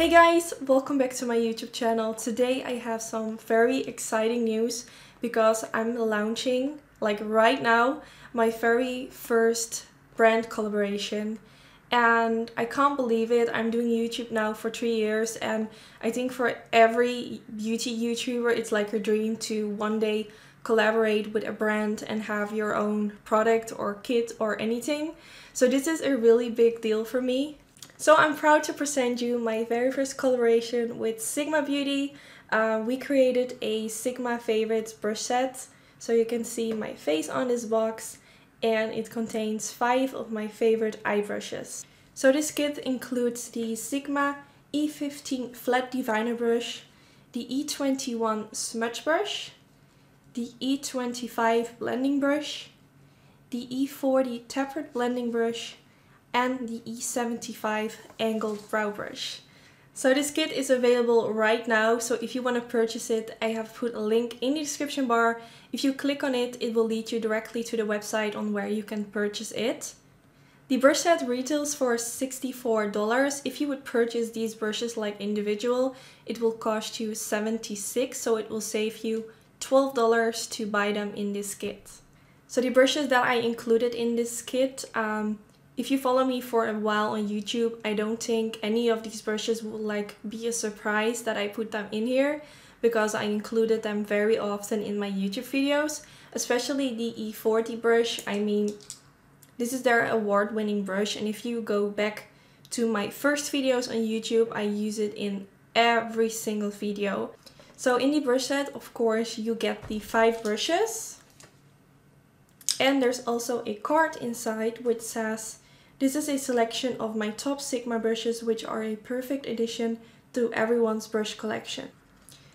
Hey guys, welcome back to my YouTube channel. Today I have some very exciting news because I'm launching, like right now, my very first brand collaboration. And I can't believe it. I'm doing YouTube now for 3 years, and I think for every beauty YouTuber it's like a dream to one day collaborate with a brand and have your own product or kit or anything. So this is a really big deal for me. So I'm proud to present you my very first collaboration with Sigma Beauty. We created a Sigma Favorites brush set. So you can see my face on this box, and it contains 5 of my favorite eye brushes. So this kit includes the Sigma E15 Flat Diviner brush, the E21 Smudge brush, the E25 Blending brush, the E40 Tapered blending brush, and the E75 Angled brow brush. So this kit is available right now, so if you want to purchase it, I have put a link in the description bar. If you click on it, it will lead you directly to the website on where you can purchase it. The brush set retails for $64. If you would purchase these brushes like individual, it will cost you $76, so it will save you $12 to buy them in this kit. So the brushes that I included in this kit, if you follow me for a while on YouTube, I don't think any of these brushes will be a surprise that I put them in here, because I included them very often in my YouTube videos, especially the E40 brush. I mean, this is their award-winning brush, and if you go back to my first videos on YouTube, I use it in every single video. So in the brush set, of course, you get the 5 brushes, and there's also a card inside which says, "This is a selection of my top Sigma brushes which are a perfect addition to everyone's brush collection."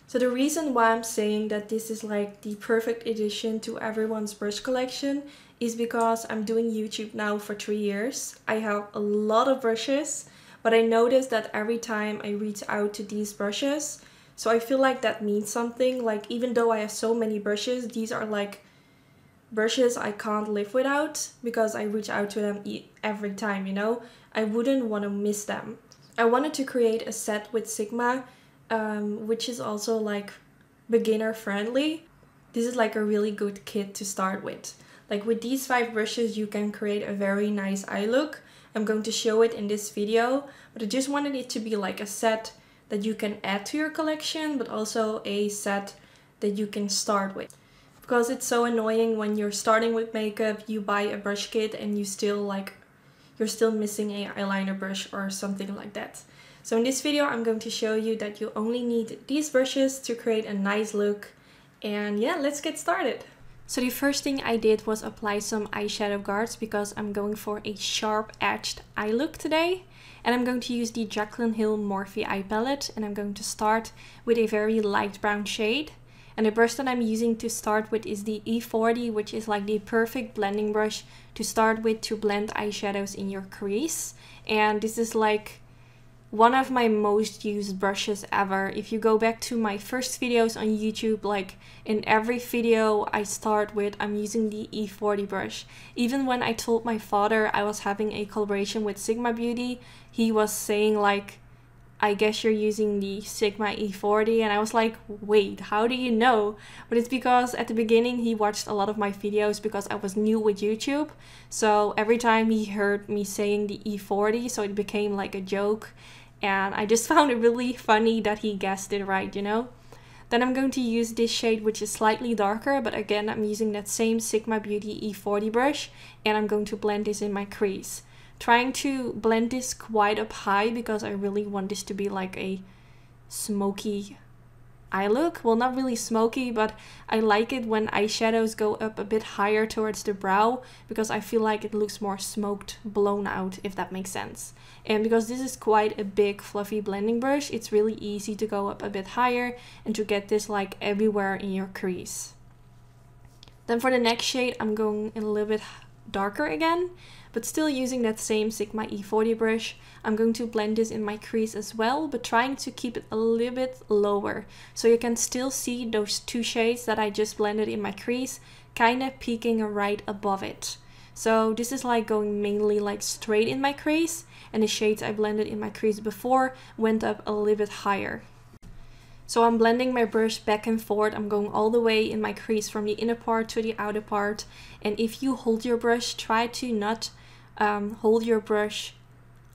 So the reason why I'm saying that this is like the perfect addition to everyone's brush collection is because I'm doing YouTube now for 3 years. I have a lot of brushes, but I noticed that every time I reach out to these brushes, so I feel like that means something. Like, even though I have so many brushes, these are like brushes I can't live without because I reach out to them every time, you know? I wouldn't want to miss them. I wanted to create a set with Sigma, which is also like beginner friendly. This is like a really good kit to start with. Like, with these 5 brushes you can create a very nice eye look. I'm going to show it in this video, but I just wanted it to be like a set that you can add to your collection, but also a set that you can start with. Because it's so annoying when you're starting with makeup, you buy a brush kit and you're still missing a eyeliner brush or something like that. So in this video I'm going to show you that you only need these brushes to create a nice look. And yeah, let's get started. So the first thing I did was apply some eyeshadow guards because I'm going for a sharp edged eye look today. And I'm going to use the Jaclyn Hill Morphe eye palette, and I'm going to start with a very light brown shade. And the brush that I'm using to start with is the E40, which is like the perfect blending brush to start with to blend eyeshadows in your crease. And this is like one of my most used brushes ever. If you go back to my first videos on YouTube, like in every video I start with, I'm using the E40 brush. Even when I told my father I was having a collaboration with Sigma Beauty, he was saying like, "I guess you're using the Sigma E40, and I was like, wait, how do you know? But it's because at the beginning he watched a lot of my videos because I was new with YouTube. So every time he heard me saying the E40, so it became like a joke. And I just found it really funny that he guessed it right, you know? Then I'm going to use this shade, which is slightly darker, but again, I'm using that same Sigma Beauty E40 brush, and I'm going to blend this in my crease. Trying to blend this quite up high because I really want this to be like a smoky eye look. Well, not really smoky, but I like it when eyeshadows go up a bit higher towards the brow because I feel like it looks more smoked, blown out, if that makes sense. And because this is quite a big fluffy blending brush, it's really easy to go up a bit higher and to get this like everywhere in your crease. Then for the next shade, I'm going a little bit darker again, but still using that same Sigma E40 brush. I'm going to blend this in my crease as well, but trying to keep it a little bit lower, so you can still see those 2 shades that I just blended in my crease kind of peeking right above it. So this is like going mainly like straight in my crease, and the shades I blended in my crease before went up a little bit higher. So I'm blending my brush back and forth. I'm going all the way in my crease from the inner part to the outer part. And if you hold your brush, try to not hold your brush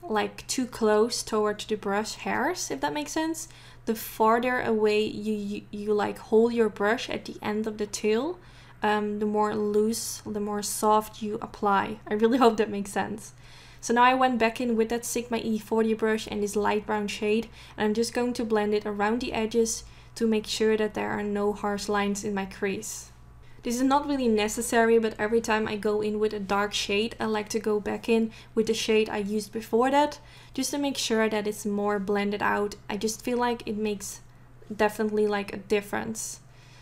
like too close towards the brush hairs, if that makes sense. The farther away you like hold your brush at the end of the tail, the more loose, the more soft you apply. I really hope that makes sense. So now I went back in with that Sigma E40 brush and this light brown shade, and I'm just going to blend it around the edges to make sure that there are no harsh lines in my crease. This is not really necessary, but every time I go in with a dark shade, I like to go back in with the shade I used before that, just to make sure that it's more blended out. I just feel like it makes definitely like a difference.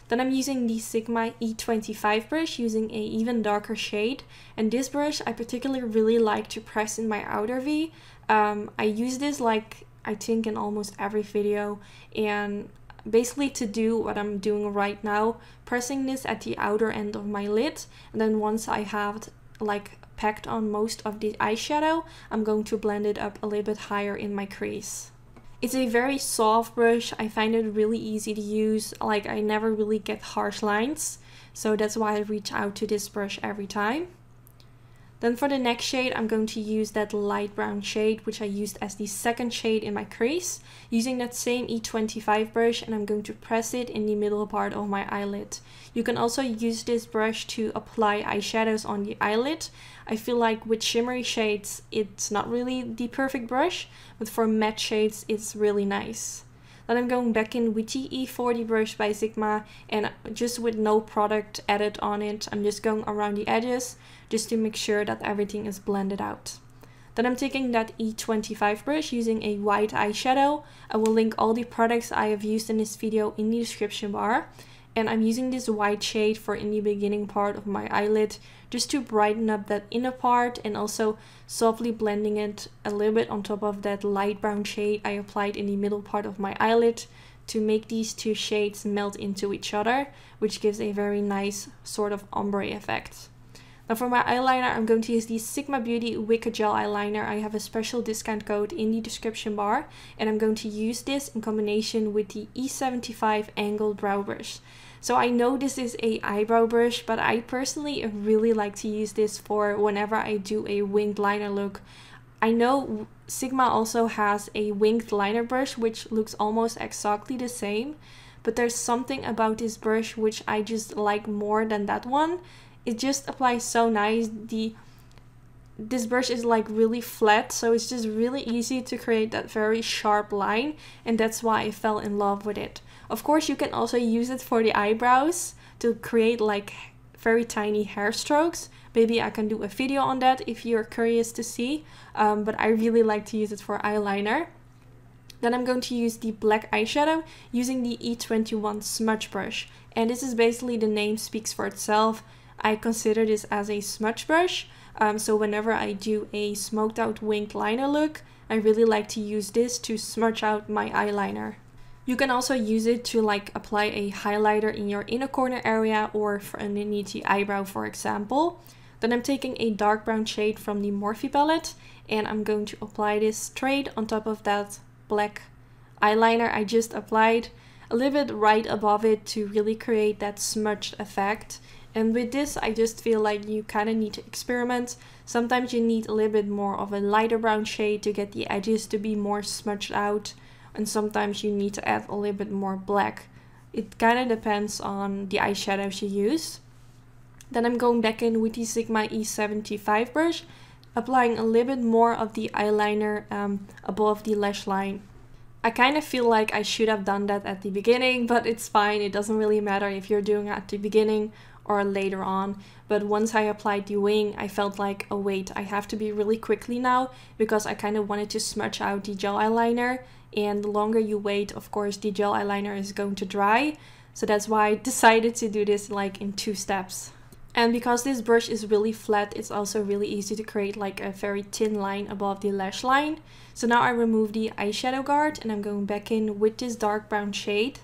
Then I'm using the Sigma E25 brush, using a even darker shade. And this brush I particularly really like to press in my outer V. I use this like I think in almost every video, and basically to do what I'm doing right now, pressing this at the outer end of my lid, and then once I have like packed on most of the eyeshadow, I'm going to blend it up a little bit higher in my crease. It's a very soft brush. I find it really easy to use. Like I never really get harsh lines, so that's why I reach out to this brush every time. Then for the next shade, I'm going to use that light brown shade, which I used as the second shade in my crease, using that same E25 brush, and I'm going to press it in the middle part of my eyelid. You can also use this brush to apply eyeshadows on the eyelid. I feel like with shimmery shades, it's not really the perfect brush, but for matte shades, it's really nice. Then I'm going back in with the E40 brush by Sigma, and just with no product added on it, I'm just going around the edges just to make sure that everything is blended out. Then I'm taking that E25 brush using a white eyeshadow. I will link all the products I have used in this video in the description bar. And I'm using this white shade for in the beginning part of my eyelid, just to brighten up that inner part, and also softly blending it a little bit on top of that light brown shade I applied in the middle part of my eyelid, to make these two shades melt into each other, which gives a very nice sort of ombre effect. Now for my eyeliner, I'm going to use the Sigma Beauty Wicked Gel Eyeliner. I have a special discount code in the description bar, and I'm going to use this in combination with the E75 Angled Brow Brush. So I know this is a eyebrow brush, but I personally really like to use this for whenever I do a winged liner look. I know Sigma also has a winged liner brush, which looks almost exactly the same, but there's something about this brush which I just like more than that one. It just applies so nice. This brush is like really flat, so it's just really easy to create that very sharp line, and that's why I fell in love with it. Of course, you can also use it for the eyebrows to create like very tiny hair strokes. Maybe I can do a video on that if you're curious to see, but I really like to use it for eyeliner. Then I'm going to use the black eyeshadow using the E21 Smudge brush, and this is basically, the name speaks for itself. I consider this as a smudge brush, so whenever I do a smoked out winged liner look, I really like to use this to smudge out my eyeliner. You can also use it to like apply a highlighter in your inner corner area, or for underneath the eyebrow, for example. Then I'm taking a dark brown shade from the Morphe palette, and I'm going to apply this straight on top of that black eyeliner I just applied, a little bit right above it, to really create that smudged effect. And with this, I just feel like you kind of need to experiment. Sometimes you need a little bit more of a lighter brown shade to get the edges to be more smudged out, and sometimes you need to add a little bit more black. It kind of depends on the eyeshadows you use. Then I'm going back in with the Sigma E75 brush, applying a little bit more of the eyeliner above the lash line. I kind of feel like I should have done that at the beginning, but it's fine. It doesn't really matter if you're doing it at the beginning or later on. But once I applied the wing, I felt like, oh wait, I have to be really quickly now, because I kind of wanted to smudge out the gel eyeliner, and the longer you wait, of course, the gel eyeliner is going to dry. So that's why I decided to do this like in 2 steps. And because this brush is really flat, it's also really easy to create like a very thin line above the lash line. So now I remove the eyeshadow guard, and I'm going back in with this dark brown shade.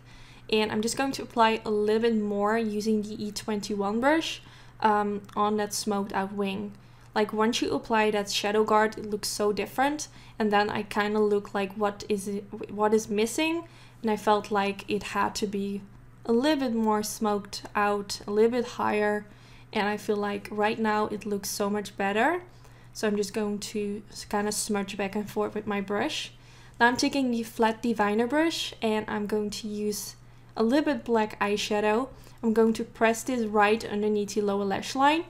And I'm just going to apply a little bit more using the E21 brush on that smoked out wing. Like once you apply that shadow guard, it looks so different, and then I kind of look like what is missing, and I felt like it had to be a little bit more smoked out, a little bit higher, and I feel like right now it looks so much better. So I'm just going to kind of smudge back and forth with my brush. Now I'm taking the flat diviner brush and I'm going to use a little bit black eyeshadow. I'm going to press this right underneath the lower lash line.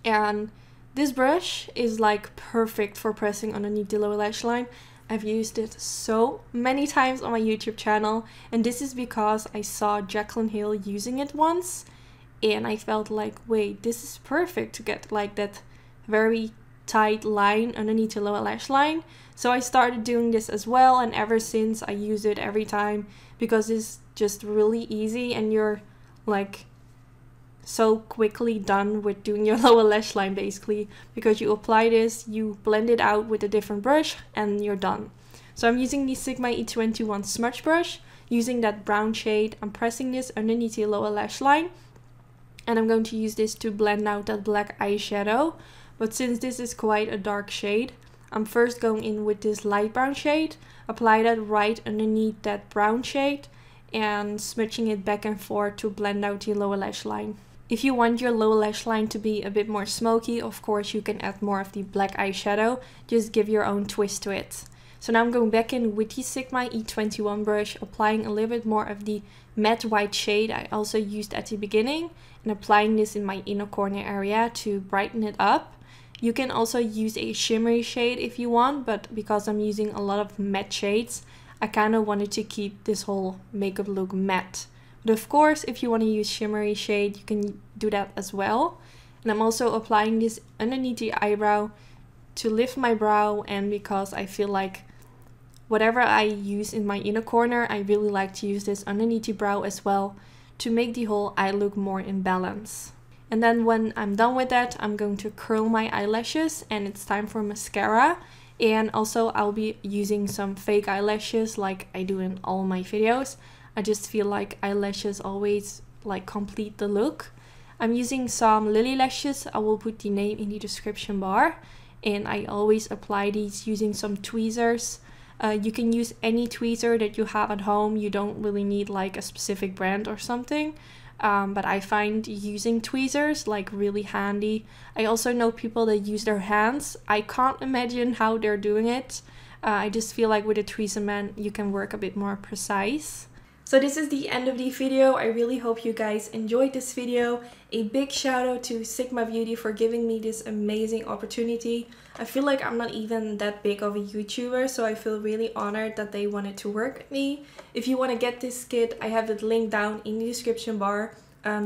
And this brush is like perfect for pressing underneath the lower lash line. I've used it so many times on my YouTube channel, and this is because I saw Jaclyn Hill using it once and I felt like, wait, this is perfect to get like that very tight line underneath the lower lash line. So I started doing this as well, and ever since I use it every time because it's just really easy and you're like so quickly done with doing your lower lash line basically, because you apply this, you blend it out with a different brush and you're done. So I'm using the Sigma E21 Smudge brush, using that brown shade. I'm pressing this underneath the lower lash line and I'm going to use this to blend out that black eyeshadow. But since this is quite a dark shade, I'm first going in with this light brown shade, apply that right underneath that brown shade and smudging it back and forth to blend out the lower lash line. If you want your lower lash line to be a bit more smoky, of course you can add more of the black eyeshadow, just give your own twist to it. So now I'm going back in with the Sigma E21 brush, applying a little bit more of the matte white shade I also used at the beginning, and applying this in my inner corner area to brighten it up. You can also use a shimmery shade if you want, but because I'm using a lot of matte shades, I kind of wanted to keep this whole makeup look matte. But of course, if you want to use shimmery shade, you can do that as well. And I'm also applying this underneath the eyebrow to lift my brow, and because I feel like whatever I use in my inner corner, I really like to use this underneath the brow as well to make the whole eye look more in balance. And then when I'm done with that, I'm going to curl my eyelashes and it's time for mascara. And also I'll be using some fake eyelashes like I do in all my videos. I just feel like eyelashes always like complete the look. I'm using some Lily lashes. I will put the name in the description bar. And I always apply these using some tweezers. You can use any tweezer that you have at home. You don't really need like a specific brand or something. But I find using tweezers like really handy. I also know people that use their hands. I can't imagine how they're doing it. I just feel like with a tweezer man you can work a bit more precise. So this is the end of the video. I really hope you guys enjoyed this video. A big shout out to Sigma Beauty for giving me this amazing opportunity. I feel like I'm not even that big of a YouTuber, so I feel really honored that they wanted to work with me. If you want to get this kit, I have it linked down in the description bar,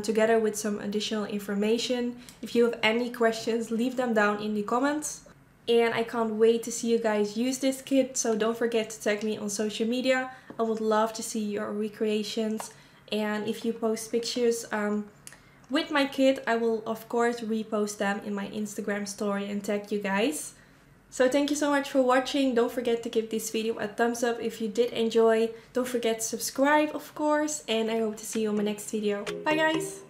together with some additional information. If you have any questions, leave them down in the comments. And I can't wait to see you guys use this kit, so don't forget to tag me on social media. I would love to see your recreations, and if you post pictures with my kit, I will of course repost them in my Instagram story and tag you guys. So thank you so much for watching. Don't forget to give this video a thumbs up if you did enjoy. Don't forget to subscribe of course, and I hope to see you on my next video. Bye guys!